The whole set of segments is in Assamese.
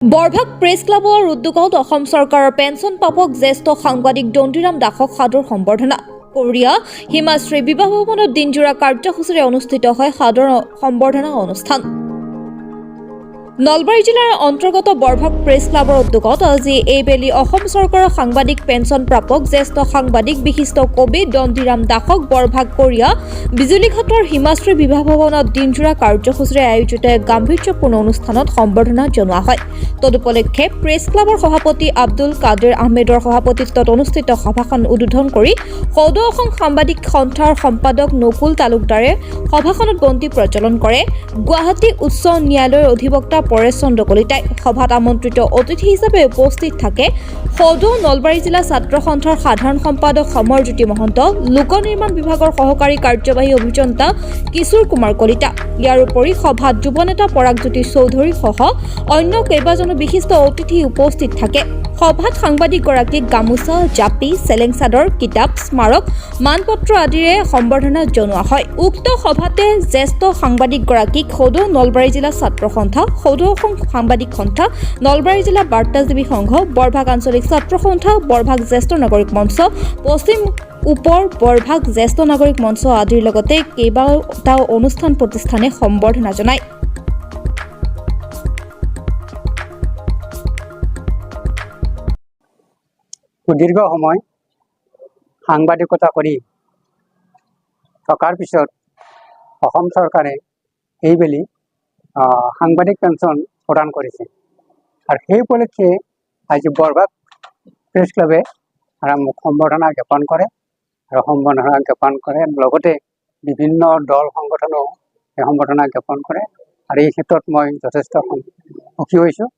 বৰভাগ প্ৰেছ ক্লাবৰ উদ্যোগত অসম চৰকাৰৰ পেঞ্চন প্ৰাপক জ্যেষ্ঠ সাংবাদিক দণ্ডিৰাম দাসক সাদৰ সম্বৰ্ধনা কৰিয়া হিমাশ্ৰী বিবাহ ভৱনত দিনজোৰা কাৰ্যসূচীৰে অনুষ্ঠিত হয় সাদৰ সম্বৰ্ধনা অনুষ্ঠান। নলবাৰী জিলাৰ অন্তৰ্গত বৰভাগ প্ৰেছ ক্লাবৰ উদ্যোগত আজি এইবেলি অসম চৰকাৰৰ সাংবাদিক পেঞ্চন প্ৰাপক জ্যেষ্ঠ সাংবাদিক বিশিষ্ট কবি দণ্ডিৰাম দাসক বৰভাগ কৰিয়া বিজুলীঘাটৰ হিমাশ্ৰী বিবাহ ভৱনত দিনজোৰা কাৰ্যসূচীৰে আয়োজিত এক গাম্ভীৰ্যপূৰ্ণ অনুষ্ঠানত সম্বৰ্ধনা জনোৱা হয়। তদুপলক্ষে প্ৰেছ ক্লাবৰ সভাপতি আব্দুল কাদেৰ আহমেদৰ সভাপতিত্বত অনুষ্ঠিত সভাখন উদ্বোধন কৰি সদৌ অসম সাংবাদিক সন্থাৰ সম্পাদক নকুল তালুকদাৰে সভাখনত বন্তি প্ৰজ্বলন কৰে। গুৱাহাটী উচ্চ ন্যায়ালয়ৰ অধিবক্তা পৰেশ চন্দ্ৰ কলিতাই সভাত আমন্ত্ৰিত অতিথি হিচাপে উপস্থিত থাকে সদৌ নলবাৰী জিলা ছাত্ৰ সন্থাৰ সাধাৰণ সম্পাদক সমৰজ্যোতি মহন্ত, লোক নিৰ্মাণ বিভাগৰ সহকাৰী কাৰ্যবাহী অভিযন্তা কিশোৰ কুমাৰ কলিতা। ইয়াৰ উপৰি সভাত যুৱনেতা পৰাগজ্যোতি চৌধুৰী সহ অন্য কেইবাজনো বিশিষ্ট অতিথি উপস্থিত থাকে। সভাত সাংবাদিকগৰাকীক গামোচা, জাপি, চেলেং চাদৰ, কিতাপ, স্মাৰক, মানপত্ৰ আদিৰে সম্বৰ্ধনা জনোৱা হয়। উক্ত সভাতে জ্যেষ্ঠ সাংবাদিকগৰাকীক সদৌ নলবাৰী জিলা ছাত্ৰ সন্থা, সদৌ অসম সাংবাদিক সন্থা, নলবাৰী জিলা বাৰ্তাজীৱী সংঘ, বৰভাগ আঞ্চলিক ছাত্ৰ সন্থা, বৰভাগ জ্যেষ্ঠ নাগৰিক মঞ্চ, পশ্চিম ওপৰ বৰভাগ জ্যেষ্ঠ নাগৰিক মঞ্চ আদিৰ লগতে কেইবাটাও অনুষ্ঠান প্ৰতিষ্ঠানে সম্বৰ্ধনা জনায়। সুদীৰ্ঘ সময় সাংবাদিকতা কৰি থকাৰ পিছত অসম চৰকাৰে এইবেলি সাংবাদিক পেঞ্চন প্ৰদান কৰিছে আৰু সেই উপলক্ষে আজি বৰভাগ প্ৰেছ ক্লাবে মোক সম্বৰ্ধনা জ্ঞাপন কৰে আৰু সম্বৰ্ধনা জ্ঞাপন কৰে লগতে বিভিন্ন দল সংগঠনেও এই সম্বৰ্ধনা জ্ঞাপন কৰে আৰু এই ক্ষেত্ৰত মই যথেষ্ট সুখী হৈছোঁ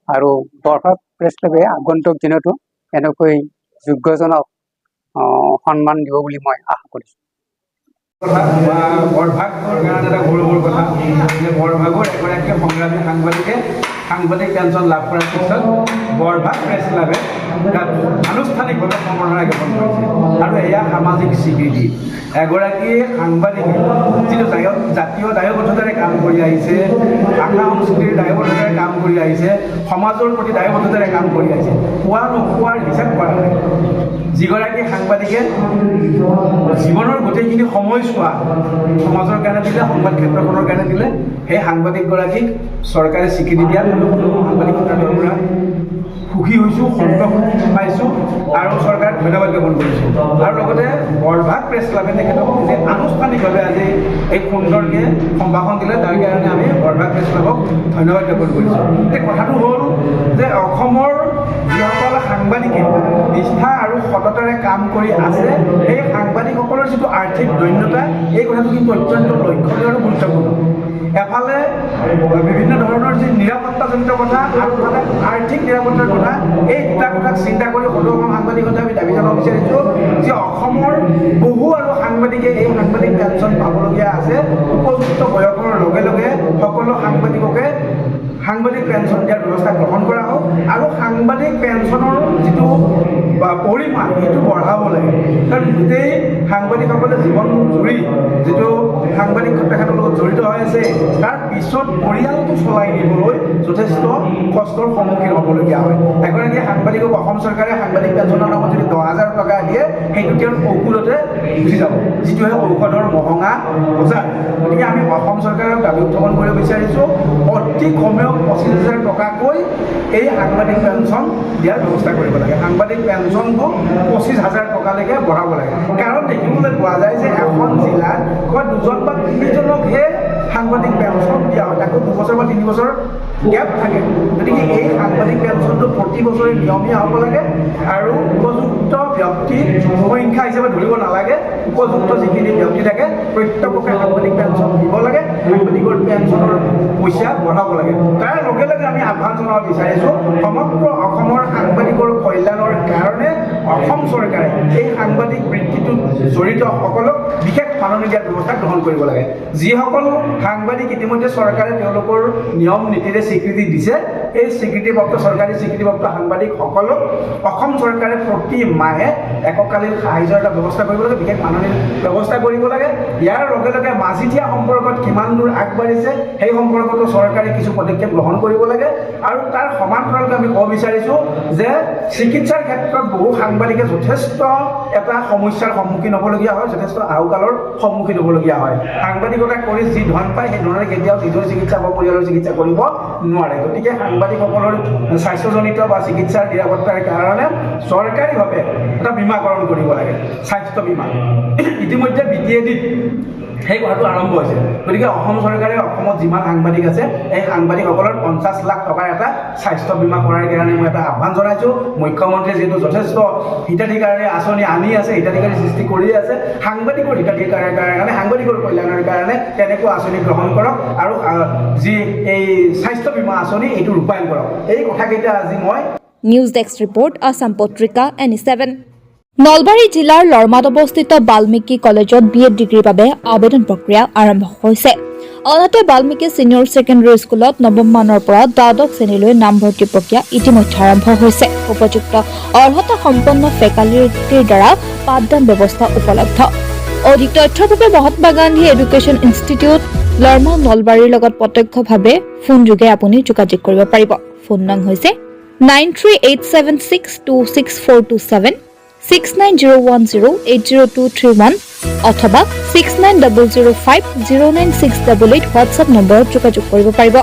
আৰু বৰভাগ প্ৰেছ ক্লাবে আগন্তুক দিনতো এনেকৈ যোগ্যজনক সন্মান দিব বুলি মই আশা কৰিছোঁ। বৰভাগৰ কাৰণে এটা গৌৰৱৰ কথা যে বৰভাগৰ এগৰাকী সংগ্ৰামী সাংবাদিকে সাংবাদিক পেঞ্চন লাভ কৰাৰ পিছত বৰভাগ প্ৰেছ ক্লাবে তাত আনুষ্ঠানিকভাৱে সম্বৰ্ধনা জ্ঞাপন কৰিছে আৰু এয়া সামাজিক স্বীকৃতি। এগৰাকী সাংবাদিকে যিটো জাতীয় দায়বদ্ধতাৰে কাম কৰি আহিছে, ভাষা সংস্কৃতিৰ দায়বদ্ধতাৰে কাম কৰি আহিছে, সমাজৰ প্ৰতি দায়বদ্ধতাৰে কাম কৰি আহিছে, পোৱা নোপোৱাৰ হিচাপ কৰা নাই। যিগৰাকী সাংবাদিকে জীৱনৰ গোটেইখিনি সময়ছোৱা সমাজৰ কাৰণে দিলে, সংবাদ ক্ষেত্ৰখনৰ কাৰণে দিলে, সেই সাংবাদিকগৰাকীক চৰকাৰে স্বীকৃতি দিয়াত সাংবাদিকতাৰ পৰা সুখী হৈছোঁ, সন্তোষ পাইছোঁ আৰু চৰকাৰক ধন্যবাদ জ্ঞাপন কৰিছোঁ। আৰু লগতে বৰভাগ প্ৰেছ ক্লাবে তেখেতক যে আনুষ্ঠানিকভাৱে আজি এই সুন্দৰকৈ সম্ভাষণ দিলে তাৰ কাৰণে আমি বৰভাগ প্ৰেছ ক্লাবক ধন্যবাদ জ্ঞাপন কৰিছোঁ। এই কথাটো হ'ল যে অসমৰ যিসকল সাংবাদিকে নিষ্ঠা আৰু সততাৰে কাম কৰি আছে, সেই সাংবাদিকসকলৰ যিটো আৰ্থিক দৈন্যতা, এই কথাটো কিন্তু অত্যন্ত লক্ষণীয় আৰু গুৰুত্বপূৰ্ণ। এফালে বিভিন্ন ধৰণৰ যি নিৰাপত্তাজনিত কথা আৰু ইফালে আৰ্থিক নিৰাপত্তাৰ কথা, এই দুটা কথাক চিন্তা কৰি সদৌ অসম সাংবাদিকতা আমি দাবী জনাব বিচাৰিছোঁ যে অসমৰ বহু আৰু সাংবাদিকে এই সাংবাদিক পেঞ্চন পাবলগীয়া আছে। উপযুক্ত বয়সৰ লগে লগে সকলো সাংবাদিককে সাংবাদিক পেঞ্চন দিয়াৰ ব্যৱস্থা গ্ৰহণ কৰা হওক আৰু সাংবাদিক পেঞ্চনৰ যিটো পৰিমাণ সেইটো বঢ়াব লাগে। কাৰণ গোটেই সাংবাদিকসকলে জীৱন জুৰি যিটো সাংবাদিক তেখেতৰ লগত জড়িত হৈ আছে, তাৰ পিছত পৰিয়ালটো চলাই নিবলৈ যথেষ্ট কষ্টৰ সন্মুখীন হ'বলগীয়া হয়। এগৰাকী সাংবাদিকক অসম চৰকাৰে সাংবাদিক পেঞ্চনৰ নামত যদি 10,000 টকা দিয়ে, সেইটো তেওঁৰ ঔষধতে গুচি যাব, যিটোহে ঔষধৰ মহঙা বজাৰ। গতিকে আমি অসম চৰকাৰক দাবী উত্থাপন কৰিব বিচাৰিছোঁ অতি কমেও 25,000 টকাকৈ এই সাংবাদিক পেঞ্চন দিয়াৰ ব্যৱস্থা কৰিব লাগে। সাংবাদিক পেঞ্চনটো 25,000 টকালৈকে বঢ়াব লাগে। কাৰণ দেখিবলৈ পোৱা যায় যে এখন জিলাত ক'ৰবাত 2জন বা 3জনকহে সাংবাদিক পেঞ্চন দিয়া হয়, তাকো 2 বছৰ বা 3 বছৰ গেপ থাকে। গতিকে এই সাংবাদিক পেঞ্চনটো প্ৰতি বছৰে নিয়মীয়া হ'ব লাগে আৰু উপযুক্ত ব্যক্তি সংখ্যা হিচাপে ধৰিব নালাগে। উপযুক্ত যিখিনি ব্যক্তি থাকে প্ৰত্যেককে সাংবাদিক পেঞ্চন দিব লাগে, সাংবাদিকৰ পেঞ্চনৰ পইচা বঢ়াব লাগে। তাৰ লগে লগে আমি আহ্বান জনাব বিচাৰিছোঁ সমগ্ৰ অসমৰ সাংবাদিকৰ কল্যাণৰ কাৰণে অসম চৰকাৰে এই সাংবাদিক বৃত্তিটোত জড়িত সকলক বিশেষ মাননি দিয়াৰ ব্যৱস্থা গ্ৰহণ কৰিব লাগে যিসকল সাংবাদিক ইতিমধ্যে চৰকাৰে তেওঁলোকৰ নিয়ম নীতিৰে স্বীকৃতি দিছে এই স্বীকৃতিপ্ৰাপ্ত চৰকাৰী স্বীকৃতিপ্ৰাপ্ত সাংবাদিকসকলক অসম চৰকাৰে প্ৰতি মাহে এককালীন সাহায্যৰ এটা ব্যৱস্থা কৰিব লাগে বিশেষ মাননিৰ ব্যৱস্থা কৰিব লাগে ইয়াৰ লগে লগে মাজিঠীয়া সম্পৰ্কত কিমান দূৰ আগবাঢ়িছে সেই সম্পৰ্কতো চৰকাৰে কিছু পদক্ষেপ গ্ৰহণ কৰিব লাগে আৰু তাৰ সমান্তৰালকৈ আমি ক'ব বিচাৰিছোঁ যে চিকিৎসাৰ ক্ষেত্ৰত বহু সাংবাদিকে যথেষ্ট এটা সমস্যাৰ সন্মুখীন হ'বলগীয়া হয় যথেষ্ট আহুকালৰ সন্মুখীন হ'বলগীয়া হয় সাংবাদিকতা কৰি যি ধন পায় সেই ধৰণে কেতিয়াও নিজৰ চিকিৎসা বা পৰিয়ালৰ চিকিৎসা কৰিব নোৱাৰে গতিকে সাংবাদিকসকলৰ স্বাস্থ্যজনিত বা চিকিৎসাৰ নিৰাপত্তাৰ কাৰণে চৰকাৰীভাৱে এটা বীমাকৰণ কৰিব লাগে স্বাস্থ্য বীমা ইতিমধ্যে BTADত সেই কথাটো আৰম্ভ হৈছে গতিকে অসম চৰকাৰে অসমত যিমান সাংবাদিক আছে এই সাংবাদিকসকলৰ 50 লাখ টকাৰ এটা স্বাস্থ্য বীমা কৰাৰ কাৰণে মই এটা আহ্বান জনাইছোঁ মুখ্যমন্ত্ৰীয়ে যিহেতু যথেষ্ট হিতাধিকাৰী আঁচনি আনি আছে হিতাধিকাৰী সৃষ্টি কৰি আছে সাংবাদিকৰ হিতাধিকাৰীৰ কাৰণে সাংবাদিকৰ কল্যাণৰ কাৰণে তেনেকুৱা আঁচনি গ্ৰহণ কৰক আৰু যি এই স্বাস্থ্য বীমা আঁচনি এইটো ৰূপায়ণ কৰক এই কথাকেইটা আজি মই নিউজ ডেস্ক ৰিপৰ্ট আসাম পত্ৰিকা NE7 নলবাৰী জিলাৰ লৰমাত অৱস্থিত বাল্মীকি কলেজত BA ডিগ্ৰীৰ বাবে আবেদন প্ৰক্ৰিয়া আৰম্ভ হৈছে আনহাতে বাল্মীকি ছিনিয়ৰ ছেকেণ্ডেৰী স্কুলত নৱম মানৰ পৰা দ্বাদশ শ্ৰেণীলৈ নামভৰ্তি প্ৰক্ৰিয়া ইতিমধ্যে আৰম্ভ হৈছে উপযুক্ত অৰ্হতা সম্পন্ন ফেকাল্টিৰ দ্বাৰা পাঠদান ব্যৱস্থা উপলব্ধ অধিক তথ্যৰ বাবে মহাত্মা গান্ধী এডুকেশ্যন ইনষ্টিটিউট লৰমা নলবাৰীৰ লগত প্ৰত্যক্ষভাৱে ফোনযোগে আপুনি যোগাযোগ কৰিব পাৰিব ফোন নং হৈছে 9387626427 6901080231 অথবা 6900509688 হোৱাটছআপ নম্বৰত যোগাযোগ কৰিব পাৰিব